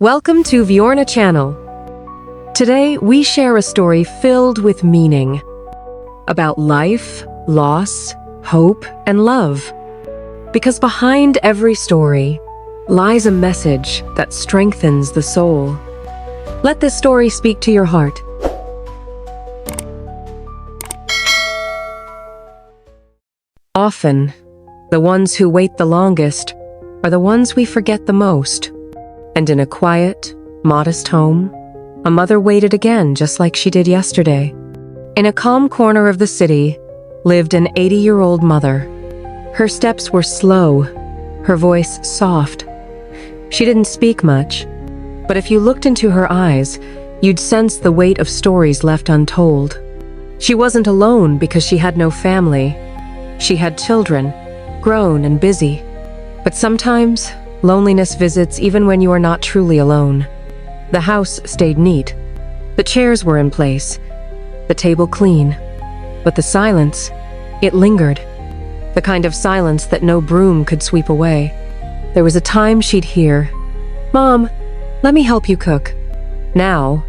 Welcome to Viorna Channel. Today, we share a story filled with meaning about life, loss, hope, and love. Because behind every story lies a message that strengthens the soul. Let this story speak to your heart. Often, the ones who wait the longest are the ones we forget the most. And in a quiet, modest home, a mother waited again just like she did yesterday. In a calm corner of the city lived an 80-year-old mother. Her steps were slow, her voice soft. She didn't speak much, but if you looked into her eyes, you'd sense the weight of stories left untold. She wasn't alone because she had no family. She had children, grown and busy. But sometimes, loneliness visits even when you are not truly alone. The house stayed neat. The chairs were in place, the table clean. But the silence, it lingered. The kind of silence that no broom could sweep away. There was a time she'd hear, "Mom, let me help you cook." Now,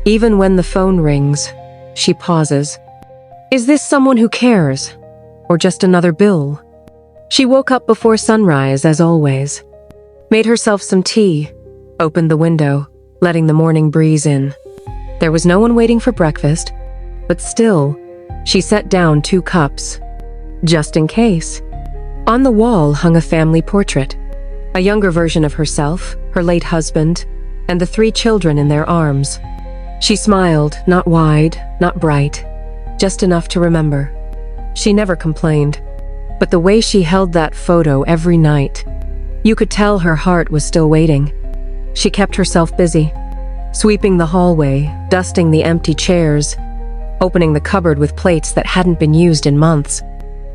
even when the phone rings, she pauses. Is this someone who cares? Or just another bill? She woke up before sunrise, as always. Made herself some tea, opened the window, letting the morning breeze in. There was no one waiting for breakfast, but still, she set down 2 cups, just in case. On the wall hung a family portrait, a younger version of herself, her late husband, and the 3 children in their arms. She smiled, not wide, not bright, just enough to remember. She never complained, but the way she held that photo every night, you could tell her heart was still waiting. She kept herself busy, sweeping the hallway, dusting the empty chairs, opening the cupboard with plates that hadn't been used in months.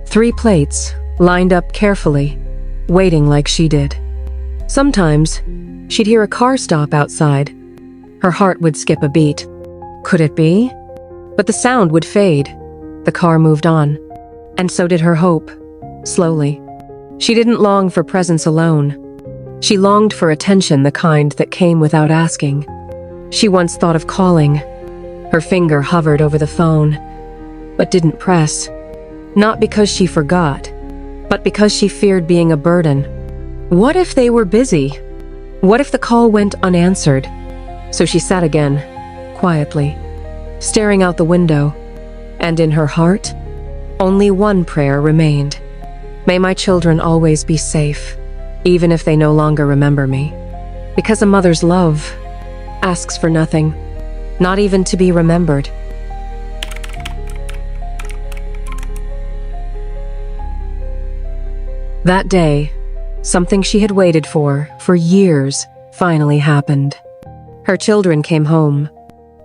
3 plates, lined up carefully, waiting like she did. Sometimes, she'd hear a car stop outside. Her heart would skip a beat. Could it be? But the sound would fade. The car moved on. And so did her hope, slowly. She didn't long for presence alone. She longed for attention, the kind that came without asking. She once thought of calling. Her finger hovered over the phone, but didn't press. Not because she forgot, but because she feared being a burden. What if they were busy? What if the call went unanswered? So she sat again, quietly, staring out the window, and in her heart, only one prayer remained. May my children always be safe, even if they no longer remember me. Because a mother's love asks for nothing, not even to be remembered. That day, something she had waited for years finally happened. Her children came home,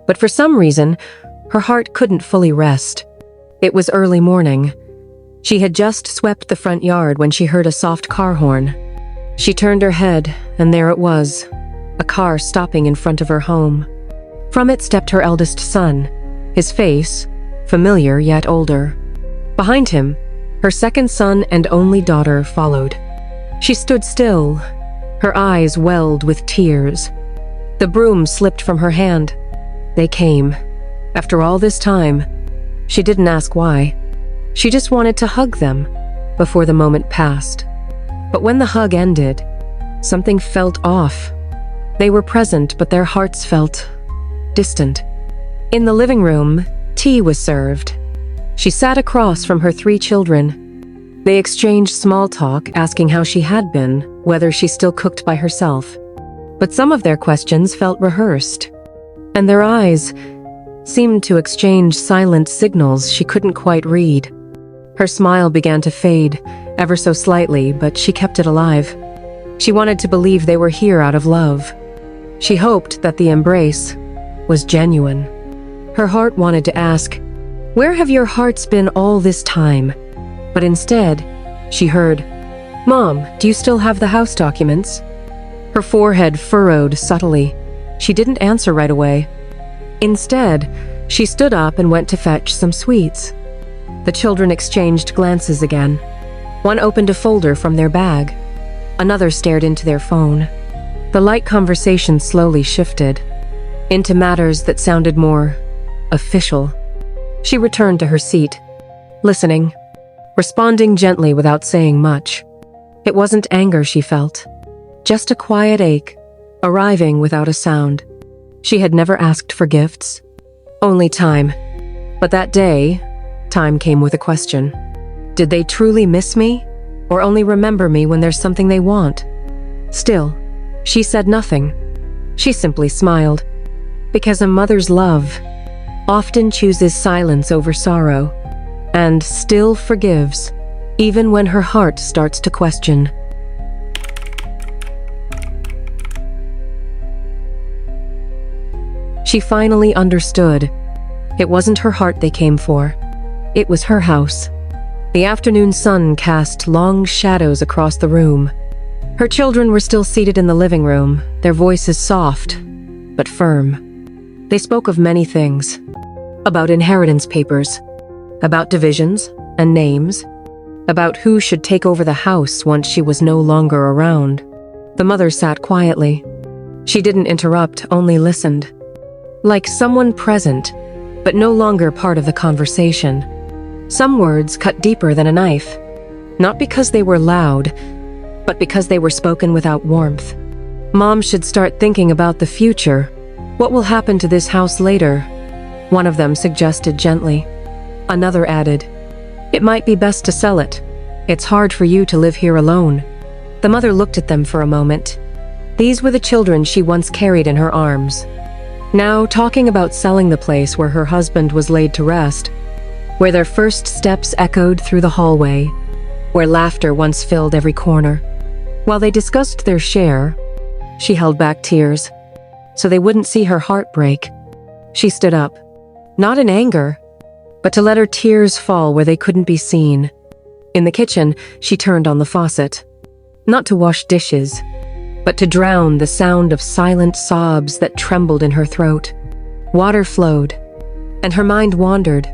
but for some reason, her heart couldn't fully rest. It was early morning. She had just swept the front yard when she heard a soft car horn. She turned her head, and there it was, a car stopping in front of her home. From it stepped her eldest son, his face familiar yet older. Behind him, her second son and only daughter followed. She stood still, her eyes welled with tears. The broom slipped from her hand. They came. After all this time, she didn't ask why. She just wanted to hug them before the moment passed. But when the hug ended, something felt off. They were present, but their hearts felt distant. In the living room, tea was served. She sat across from her 3 children. They exchanged small talk, asking how she had been, whether she still cooked by herself. But some of their questions felt rehearsed, and their eyes seemed to exchange silent signals she couldn't quite read. Her smile began to fade, ever so slightly, but she kept it alive. She wanted to believe they were here out of love. She hoped that the embrace was genuine. Her heart wanted to ask, "Where have your hearts been all this time?" But instead, she heard, "Mom, do you still have the house documents?" Her forehead furrowed subtly. She didn't answer right away. Instead, she stood up and went to fetch some sweets. The children exchanged glances again. One opened a folder from their bag. Another stared into their phone. The light conversation slowly shifted into matters that sounded more official. She returned to her seat, listening, responding gently without saying much. It wasn't anger she felt, just a quiet ache, arriving without a sound. She had never asked for gifts, only time. But that day, time came with a question. Did they truly miss me, or only remember me when there's something they want? Still, she said nothing. She simply smiled, because a mother's love often chooses silence over sorrow, and still forgives, even when her heart starts to question. She finally understood. It wasn't her heart they came for. It was her house. The afternoon sun cast long shadows across the room. Her children were still seated in the living room, their voices soft, but firm. They spoke of many things. About inheritance papers, about divisions and names, about who should take over the house once she was no longer around. The mother sat quietly. She didn't interrupt, only listened. Like someone present, but no longer part of the conversation. Some words cut deeper than a knife, not because they were loud, but because they were spoken without warmth. Mom should start thinking about the future. What will happen to this house later? One of them suggested gently. Another added, it might be best to sell it. It's hard for you to live here alone. The mother looked at them for a moment. These were the children she once carried in her arms. Now talking about selling the place where her husband was laid to rest, where their first steps echoed through the hallway, where laughter once filled every corner. While they discussed their share, she held back tears, so they wouldn't see her heart break. She stood up, not in anger, but to let her tears fall where they couldn't be seen. In the kitchen, she turned on the faucet, not to wash dishes, but to drown the sound of silent sobs that trembled in her throat. Water flowed, and her mind wandered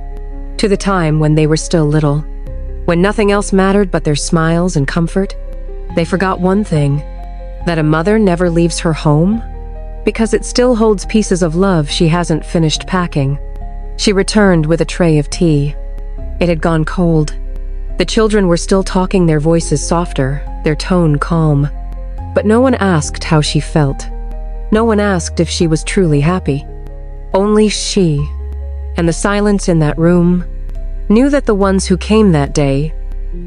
to the time when they were still little, when nothing else mattered but their smiles and comfort. They forgot one thing, that a mother never leaves her home, because it still holds pieces of love she hasn't finished packing. She returned with a tray of tea. It had gone cold. The children were still talking, their voices softer, their tone calm. But no one asked how she felt. No one asked if she was truly happy. Only she, and the silence in that room, knew that the ones who came that day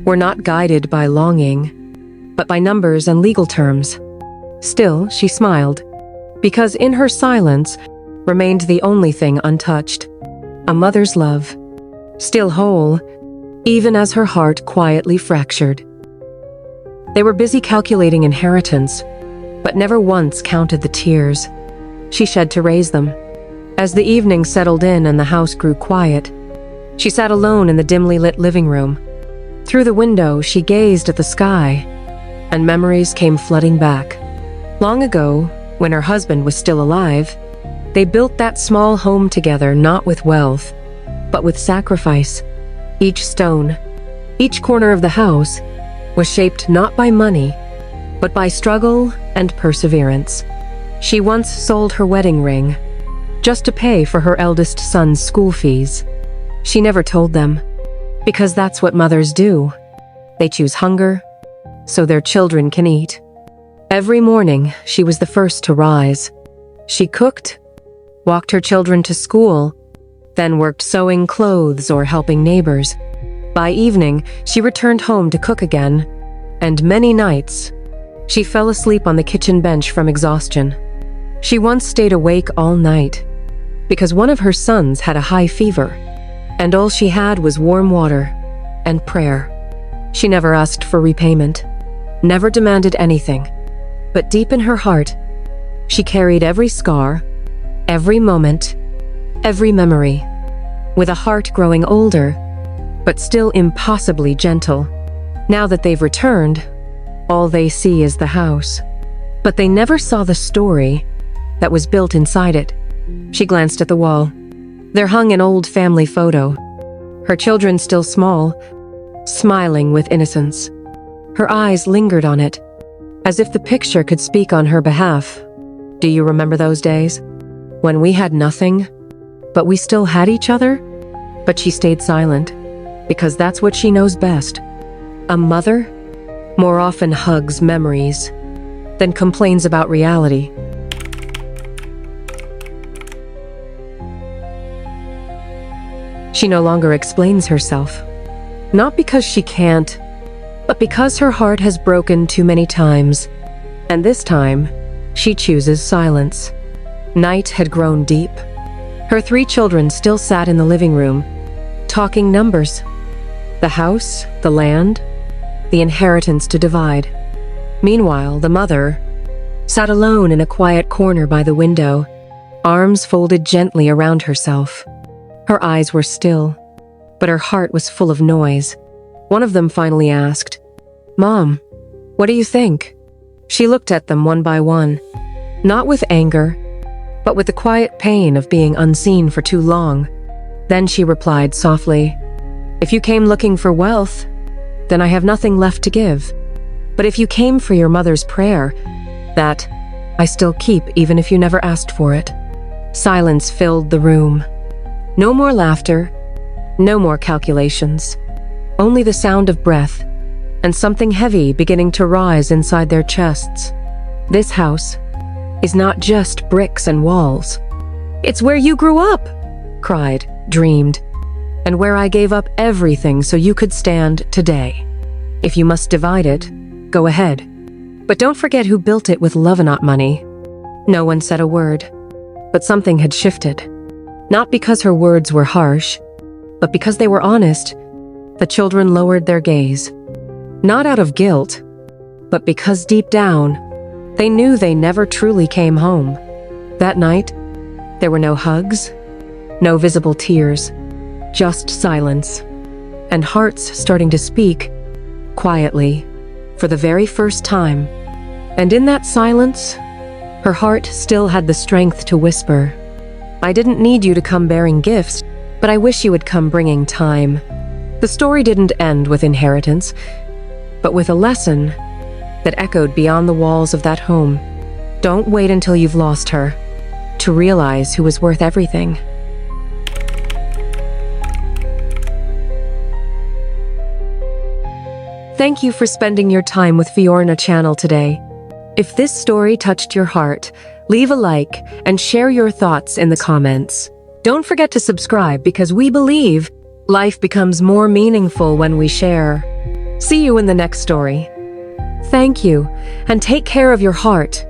were not guided by longing, but by numbers and legal terms. Still, she smiled, because in her silence remained the only thing untouched, a mother's love, still whole, even as her heart quietly fractured. They were busy calculating inheritance, but never once counted the tears she shed to raise them. As the evening settled in and the house grew quiet, she sat alone in the dimly lit living room. Through the window, she gazed at the sky, and memories came flooding back. Long ago, when her husband was still alive, they built that small home together, not with wealth, but with sacrifice. Each stone, each corner of the house was shaped not by money, but by struggle and perseverance. She once sold her wedding ring, just to pay for her eldest son's school fees. She never told them, because that's what mothers do. They choose hunger, so their children can eat. Every morning, she was the first to rise. She cooked, walked her children to school, then worked sewing clothes or helping neighbors. By evening, she returned home to cook again, and many nights, she fell asleep on the kitchen bench from exhaustion. She once stayed awake all night, because one of her sons had a high fever, and all she had was warm water and prayer. She never asked for repayment, never demanded anything, but deep in her heart, she carried every scar, every moment, every memory, with a heart growing older, but still impossibly gentle. Now that they've returned, all they see is the house. But they never saw the story that was built inside it. She glanced at the wall. There hung an old family photo, her children still small, smiling with innocence. Her eyes lingered on it, as if the picture could speak on her behalf. Do you remember those days? When we had nothing, but we still had each other? But she stayed silent, because that's what she knows best. A mother more often hugs memories than complains about reality. She no longer explains herself, not because she can't, but because her heart has broken too many times, and this time, she chooses silence. Night had grown deep. Her 3 children still sat in the living room, talking numbers. The house, the land, the inheritance to divide. Meanwhile, the mother sat alone in a quiet corner by the window, arms folded gently around herself. Her eyes were still, but her heart was full of noise. One of them finally asked, "Mom, what do you think?" She looked at them one by one, not with anger, but with the quiet pain of being unseen for too long. Then she replied softly, "If you came looking for wealth, then I have nothing left to give. But if you came for your mother's prayer, that I still keep even if you never asked for it." Silence filled the room. No more laughter, no more calculations. Only the sound of breath, and something heavy beginning to rise inside their chests. This house is not just bricks and walls. It's where you grew up, cried, dreamed, and where I gave up everything so you could stand today. If you must divide it, go ahead. But don't forget who built it with love and not money. No one said a word, but something had shifted. Not because her words were harsh, but because they were honest. The children lowered their gaze. Not out of guilt, but because deep down, they knew they never truly came home. That night, there were no hugs, no visible tears, just silence, and hearts starting to speak, quietly, for the very first time. And in that silence, her heart still had the strength to whisper, "I didn't need you to come bearing gifts, but I wish you would come bringing time." The story didn't end with inheritance, but with a lesson that echoed beyond the walls of that home. Don't wait until you've lost her to realize who was worth everything. Thank you for spending your time with Viorna Channel today. If this story touched your heart, leave a like and share your thoughts in the comments. Don't forget to subscribe because we believe life becomes more meaningful when we share. See you in the next story. Thank you, and take care of your heart.